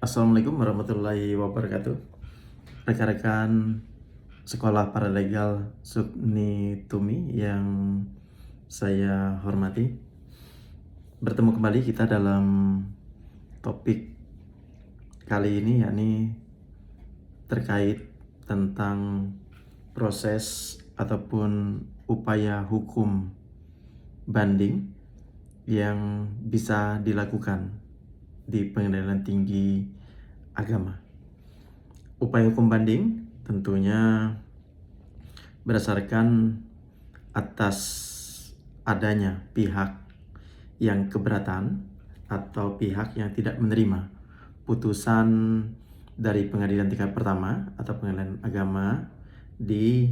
Assalamualaikum warahmatullahi wabarakatuh. Rekan-rekan sekolah paralegal Sukni Tumi yang saya hormati, bertemu kembali kita dalam topik kali ini, yakni terkait tentang proses ataupun upaya hukum banding yang bisa dilakukan di Pengadilan Tinggi Agama. Upaya hukum banding tentunya berdasarkan atas adanya pihak yang keberatan atau pihak yang tidak menerima putusan dari pengadilan tingkat pertama atau pengadilan agama di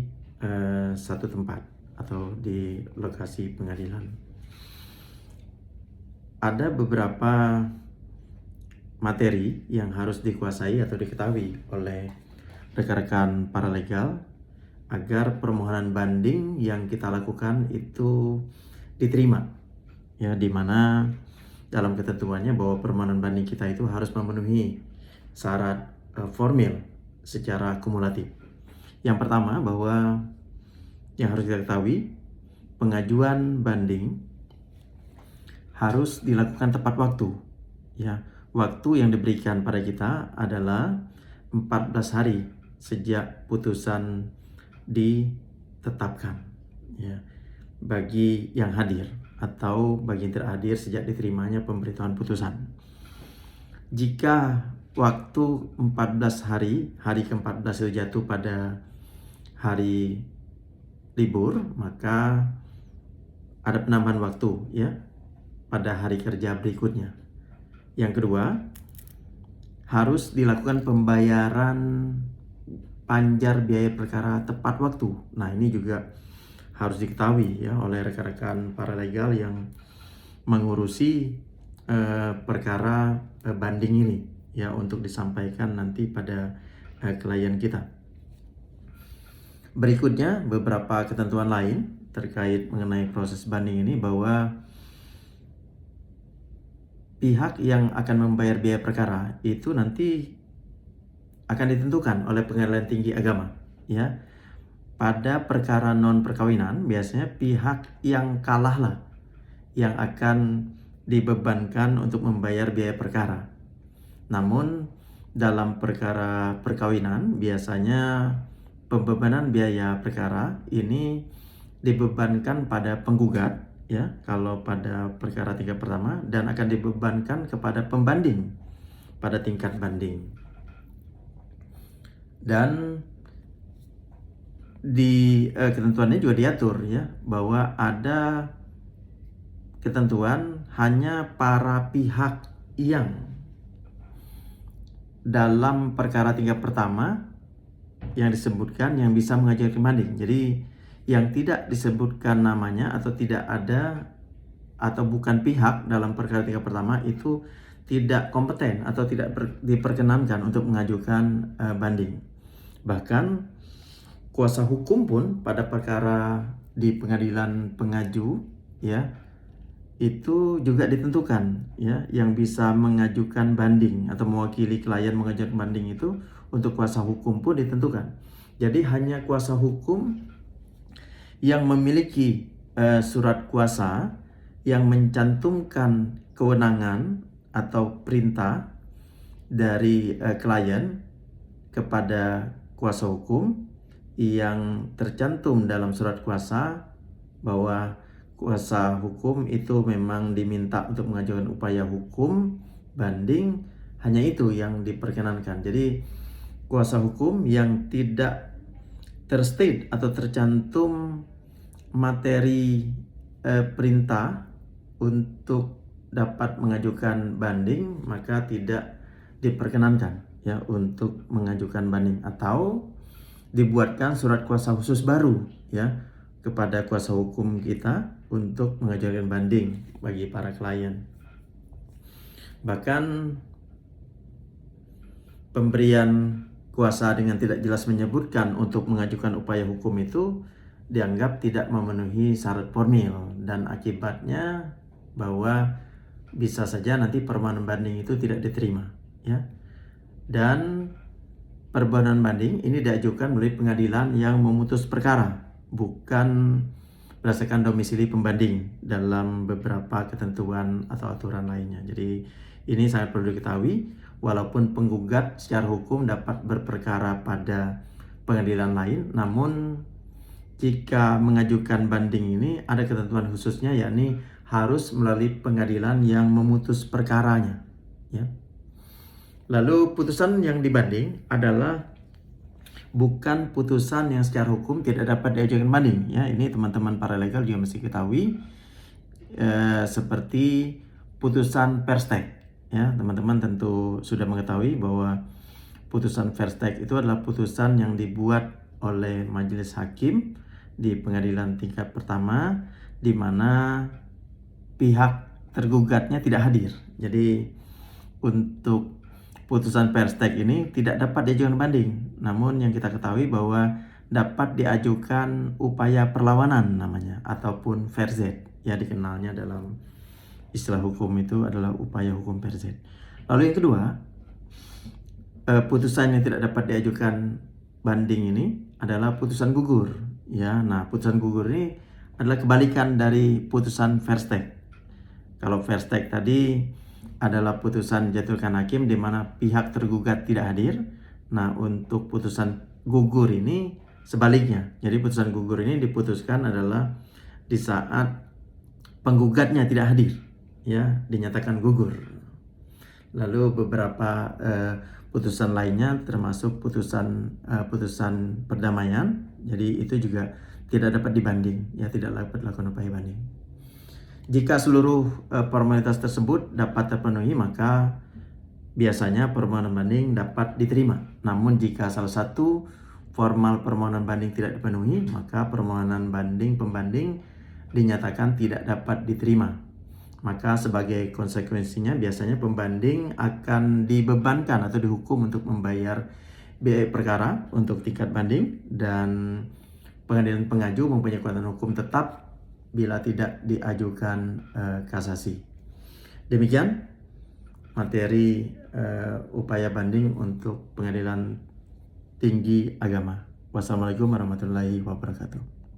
satu tempat atau di lokasi pengadilan. Ada beberapa materi yang harus dikuasai atau diketahui oleh rekan-rekan paralegal agar permohonan banding yang kita lakukan itu diterima, ya, dimana dalam ketentuannya bahwa permohonan banding kita itu harus memenuhi syarat formil secara kumulatif. Yang pertama, bahwa yang harus kita ketahui, pengajuan banding harus dilakukan tepat waktu, ya. Waktu yang diberikan pada kita adalah 14 hari sejak putusan ditetapkan, ya, bagi yang hadir atau bagi yang tidak hadir sejak diterimanya pemberitahuan putusan. Jika waktu 14 hari ke-14 itu jatuh pada hari libur, maka ada penambahan waktu, ya, pada hari kerja berikutnya. Yang kedua, harus dilakukan pembayaran panjar biaya perkara tepat waktu. Nah, ini juga harus diketahui, ya, oleh rekan-rekan paralegal yang mengurusi perkara banding ini, ya, untuk disampaikan nanti pada klien kita. Berikutnya, beberapa ketentuan lain terkait mengenai proses banding ini, bahwa pihak yang akan membayar biaya perkara itu nanti akan ditentukan oleh Pengadilan Tinggi Agama, ya. Pada perkara non perkawinan biasanya pihak yang kalah lah yang akan dibebankan untuk membayar biaya perkara. Namun dalam perkara perkawinan biasanya pembebanan biaya perkara ini dibebankan pada penggugat, ya, kalau pada perkara tingkat pertama, dan akan dibebankan kepada pembanding pada tingkat banding. Dan di ketentuannya juga diatur, ya, bahwa ada ketentuan hanya para pihak yang dalam perkara tingkat pertama yang disebutkan yang bisa mengajukan banding. Jadi yang tidak disebutkan namanya atau tidak ada atau bukan pihak dalam perkara tingkat pertama itu tidak kompeten atau tidak diperkenankan untuk mengajukan banding. Bahkan kuasa hukum pun pada perkara di pengadilan pengaju, ya, itu juga ditentukan, ya, yang bisa mengajukan banding atau mewakili klien mengajukan banding itu untuk kuasa hukum pun ditentukan. Jadi hanya kuasa hukum yang memiliki surat kuasa yang mencantumkan kewenangan atau perintah dari klien kepada kuasa hukum yang tercantum dalam surat kuasa bahwa kuasa hukum itu memang diminta untuk mengajukan upaya hukum banding, hanya itu yang diperkenankan. Jadi kuasa hukum yang tidak terstate atau tercantum materi perintah untuk dapat mengajukan banding, maka tidak diperkenankan, ya, untuk mengajukan banding, atau dibuatkan surat kuasa khusus baru, ya, kepada kuasa hukum kita untuk mengajukan banding bagi para klien. Bahkan pemberian kuasa dengan tidak jelas menyebutkan untuk mengajukan upaya hukum itu dianggap tidak memenuhi syarat formil, dan akibatnya bahwa bisa saja nanti permohonan banding itu tidak diterima, ya. Dan permohonan banding ini diajukan melalui pengadilan yang memutus perkara, bukan berdasarkan domisili pembanding dalam beberapa ketentuan atau aturan lainnya. Jadi ini sangat perlu diketahui, walaupun penggugat secara hukum dapat berperkara pada pengadilan lain, namun jika mengajukan banding ini ada ketentuan khususnya, yakni harus melalui pengadilan yang memutus perkaranya, ya. Lalu putusan yang dibanding adalah bukan putusan yang secara hukum tidak dapat diajukan banding, ya. Ini teman-teman paralegal juga mesti ketahui, seperti putusan Verstek, ya. Teman-teman tentu sudah mengetahui bahwa putusan Verstek itu adalah putusan yang dibuat oleh majelis hakim di pengadilan tingkat pertama, di mana pihak tergugatnya tidak hadir. Jadi untuk putusan Verstek ini tidak dapat diajukan banding, namun yang kita ketahui bahwa dapat diajukan upaya perlawanan namanya, ataupun verzet, ya, dikenalnya dalam istilah hukum itu adalah upaya hukum verzet. Lalu yang kedua, putusan yang tidak dapat diajukan banding ini adalah putusan gugur, ya. Nah, putusan gugur ini adalah kebalikan dari putusan Verstek. Kalau Verstek tadi adalah putusan dijatuhkan hakim di mana pihak tergugat tidak hadir. Nah, untuk putusan gugur ini sebaliknya. Jadi putusan gugur ini diputuskan adalah di saat penggugatnya tidak hadir, ya, dinyatakan gugur. Lalu beberapa putusan lainnya termasuk putusan perdamaian. Jadi itu juga tidak dapat dibanding, ya, tidak dapat dilakukan upaya banding. Jika seluruh formalitas tersebut dapat terpenuhi, maka biasanya permohonan banding dapat diterima. Namun jika salah satu formal permohonan banding tidak dipenuhi, maka permohonan banding pembanding dinyatakan tidak dapat diterima. Maka sebagai konsekuensinya biasanya pembanding akan dibebankan atau dihukum untuk membayar biaya perkara untuk tingkat banding, dan pengadilan pengaju mempunyai kekuatan hukum tetap bila tidak diajukan kasasi. Demikian materi upaya banding untuk Pengadilan Tinggi Agama. Wassalamualaikum warahmatullahi wabarakatuh.